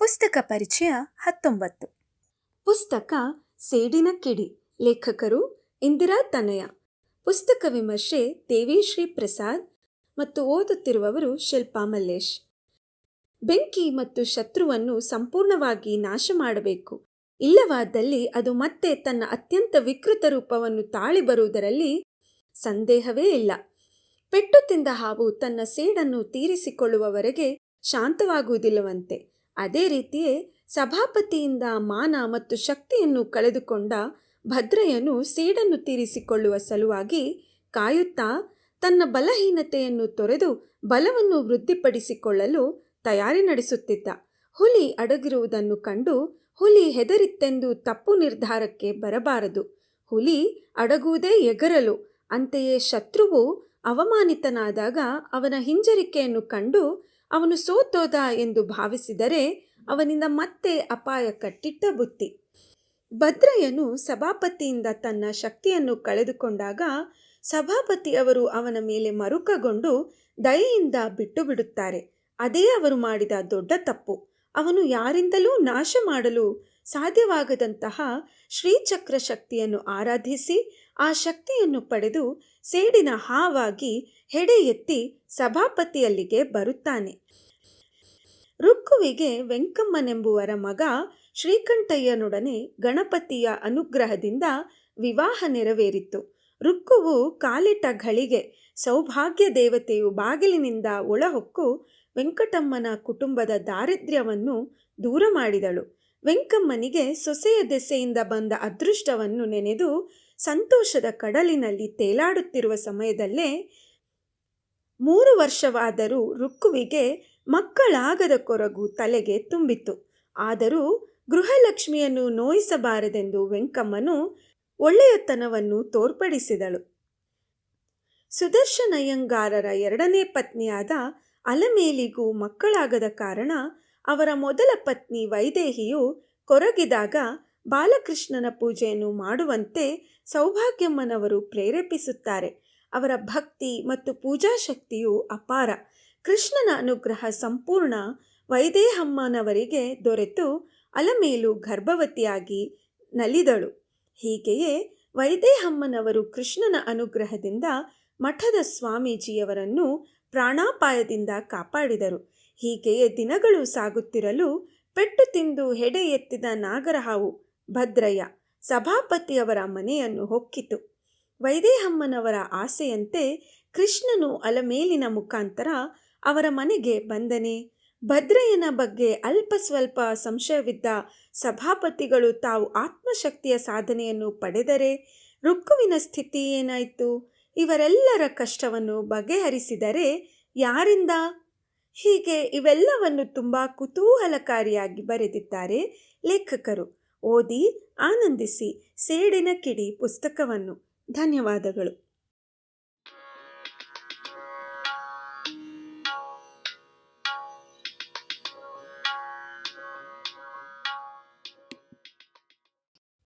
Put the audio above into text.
ಪುಸ್ತಕ ಪರಿಚಯ 19. ಪುಸ್ತಕ ಸೇಡಿನ ಕಿಡಿ. ಲೇಖಕರು ಇಂದಿರಾ ತನಯ. ಪುಸ್ತಕ ವಿಮರ್ಶೆ ದೇವಿಶ್ರೀ ಪ್ರಸಾದ್ ಮತ್ತು ಓದುತ್ತಿರುವವರು ಶಿಲ್ಪಾ ಮಲ್ಲೇಶ್. ಬೆಂಕಿ ಮತ್ತು ಶತ್ರುವನ್ನು ಸಂಪೂರ್ಣವಾಗಿ ನಾಶ ಮಾಡಬೇಕು, ಇಲ್ಲವಾದಲ್ಲಿ ಅದು ಮತ್ತೆ ತನ್ನ ಅತ್ಯಂತ ವಿಕೃತ ರೂಪವನ್ನು ತಾಳಿ ಬರುವುದರಲ್ಲಿ ಸಂದೇಹವೇ ಇಲ್ಲ. ಪೆಟ್ಟು ತಿಂದ ಹಾವು ತನ್ನ ಸೇಡನ್ನು ತೀರಿಸಿಕೊಳ್ಳುವವರೆಗೆ ಶಾಂತವಾಗುವುದಿಲ್ಲವಂತೆ. ಅದೇ ರೀತಿಯೇ ಸಭಾಪತಿಯಿಂದ ಮಾನ ಮತ್ತು ಶಕ್ತಿಯನ್ನು ಕಳೆದುಕೊಂಡ ಭದ್ರಯ್ಯನು ಸೇಡನ್ನು ತೀರಿಸಿಕೊಳ್ಳುವ ಸಲುವಾಗಿ ಕಾಯುತ್ತಾ ತನ್ನ ಬಲಹೀನತೆಯನ್ನು ತೊರೆದು ಬಲವನ್ನು ವೃದ್ಧಿಪಡಿಸಿಕೊಳ್ಳಲು ತಯಾರಿ ನಡೆಸುತ್ತಿದ್ದ. ಹುಲಿ ಅಡಗಿರುವುದನ್ನು ಕಂಡು ಹುಲಿ ಹೆದರಿತ್ತೆಂದು ತಪ್ಪು ನಿರ್ಧಾರಕ್ಕೆ ಬರಬಾರದು. ಹುಲಿ ಅಡಗುವುದೇ ಎಗರಲು. ಅಂತೆಯೇ ಶತ್ರುವು ಅವಮಾನಿತನಾದಾಗ ಅವನ ಹಿಂಜರಿಕೆಯನ್ನು ಕಂಡು ಅವನು ಸೋತೋದ ಎಂದು ಭಾವಿಸಿದರೆ ಅವನಿಂದ ಮತ್ತೆ ಅಪಾಯ ಕಟ್ಟಿಟ್ಟ ಬುತ್ತಿ. ಭದ್ರಯ್ಯನು ಸಭಾಪತಿಯಿಂದ ತನ್ನ ಶಕ್ತಿಯನ್ನು ಕಳೆದುಕೊಂಡಾಗ ಸಭಾಪತಿಯವರು ಅವನ ಮೇಲೆ ಮರುಕಗೊಂಡು ದಯೆಯಿಂದ ಬಿಟ್ಟು ಬಿಡುತ್ತಾರೆ. ಅದೇ ಅವರು ಮಾಡಿದ ದೊಡ್ಡ ತಪ್ಪು. ಅವನು ಯಾರಿಂದಲೂ ನಾಶ ಮಾಡಲು ಸಾಧ್ಯವಾಗದಂತಹ ಶ್ರೀಚಕ್ರ ಶಕ್ತಿಯನ್ನು ಆರಾಧಿಸಿ ಆ ಶಕ್ತಿಯನ್ನು ಪಡೆದು ಸೇಡಿನ ಹಾವಾಗಿ ಹೆಡೆ ಎತ್ತಿ ಸಭಾಪತಿಯಲ್ಲಿಗೆ ಬರುತ್ತಾನೆ. ರುಕ್ಕುವಿಗೆ ವೆಂಕಮ್ಮನೆಂಬುವರ ಮಗ ಶ್ರೀಕಂಠಯ್ಯನೊಡನೆ ಗಣಪತಿಯ ಅನುಗ್ರಹದಿಂದ ವಿವಾಹ ನೆರವೇರಿತು. ರುಕ್ಕುವು ಕಾಲಿಟ್ಟ ಘಳಿಗೆ ಸೌಭಾಗ್ಯ ದೇವತೆಯು ಬಾಗಿಲಿನಿಂದ ಒಳಹೊಕ್ಕು ವೆಂಕಟಮ್ಮನ ಕುಟುಂಬದ ದಾರಿದ್ರ್ಯವನ್ನು ದೂರ ಮಾಡಿದಳು. ವೆಂಕಮ್ಮನಿಗೆ ಸೊಸೆಯ ದೆಸೆಯಿಂದ ಬಂದ ಅದೃಷ್ಟವನ್ನು ನೆನೆದು ಸಂತೋಷದ ಕಡಲಿನಲ್ಲಿ ತೇಲಾಡುತ್ತಿರುವ ಸಮಯದಲ್ಲೇ 3 ವರ್ಷವಾದರೂ ರುಕ್ಕುವಿಗೆ ಮಕ್ಕಳಾಗದ ಕೊರಗು ತಲೆಗೆ ತುಂಬಿತು. ಆದರೂ ಗೃಹಲಕ್ಷ್ಮಿಯನ್ನು ನೋಯಿಸಬಾರದೆಂದು ವೆಂಕಮ್ಮನು ಒಳ್ಳೆಯತನವನ್ನು ತೋರ್ಪಡಿಸಿದಳು. ಸುದರ್ಶನಯ್ಯಂಗಾರರ 2ನೇ ಪತ್ನಿಯಾದ ಅಲಮೇಲಿಗೂ ಮಕ್ಕಳಾಗದ ಕಾರಣ ಅವರ ಮೊದಲ ಪತ್ನಿ ವೈದೇಹಿಯು ಕೊರಗಿದಾಗ ಬಾಲಕೃಷ್ಣನ ಪೂಜೆಯನ್ನು ಮಾಡುವಂತೆ ಸೌಭಾಗ್ಯಮ್ಮನವರು ಪ್ರೇರೇಪಿಸುತ್ತಾರೆ. ಅವರ ಭಕ್ತಿ ಮತ್ತು ಪೂಜಾಶಕ್ತಿಯು ಅಪಾರ. ಕೃಷ್ಣನ ಅನುಗ್ರಹ ಸಂಪೂರ್ಣ ವೈದೇಹಮ್ಮನವರಿಗೆ ದೊರೆತು ಅಲಮೇಲು ಗರ್ಭವತಿಯಾಗಿ ನಲಿದಳು. ಹೀಗೆಯೇ ವೈದೇಹಮ್ಮನವರು ಕೃಷ್ಣನ ಅನುಗ್ರಹದಿಂದ ಮಠದ ಸ್ವಾಮೀಜಿಯವರನ್ನು ಪ್ರಾಣಾಪಾಯದಿಂದ ಕಾಪಾಡಿದರು. ಹೀಗೆಯೇ ದಿನಗಳು ಸಾಗುತ್ತಿರಲು ಪೆಟ್ಟು ತಿಂದು ಹೆಡೆ ಎತ್ತಿದ ನಾಗರಹಾವು ಭದ್ರಯ್ಯ ಸಭಾಪತಿಯವರ ಮನೆಯನ್ನು ಹೊಕ್ಕಿತು. ವೈದೇಹಮ್ಮನವರ ಆಸೆಯಂತೆ ಕೃಷ್ಣನು ಅಲಮೇಲಿನ ಮುಖಾಂತರ ಅವರ ಮನೆಗೆ ಬಂದನೆ. ಭದ್ರಯ್ಯನ ಬಗ್ಗೆ ಅಲ್ಪ ಸ್ವಲ್ಪ ಸಂಶಯವಿದ್ದ ಸಭಾಪತಿಗಳು ತಾವು ಆತ್ಮಶಕ್ತಿಯ ಸಾಧನೆಯನ್ನು ಪಡೆದರೆ ರುಕ್ಕುವಿನ ಸ್ಥಿತಿ ಏನಾಯಿತು? ಇವರೆಲ್ಲರ ಕಷ್ಟವನ್ನು ಬಗೆಹರಿಸಿದರೆ ಯಾರಿಂದ? ಹೀಗೆ ಇವೆಲ್ಲವನ್ನು ತುಂಬ ಕುತೂಹಲಕಾರಿಯಾಗಿ ಬರೆದಿದ್ದಾರೆ ಲೇಖಕರು. ಓದಿ ಆನಂದಿಸಿ ಸೇಡಿನ ಕಿಡಿ ಪುಸ್ತಕವನ್ನು. ಧನ್ಯವಾದಗಳು.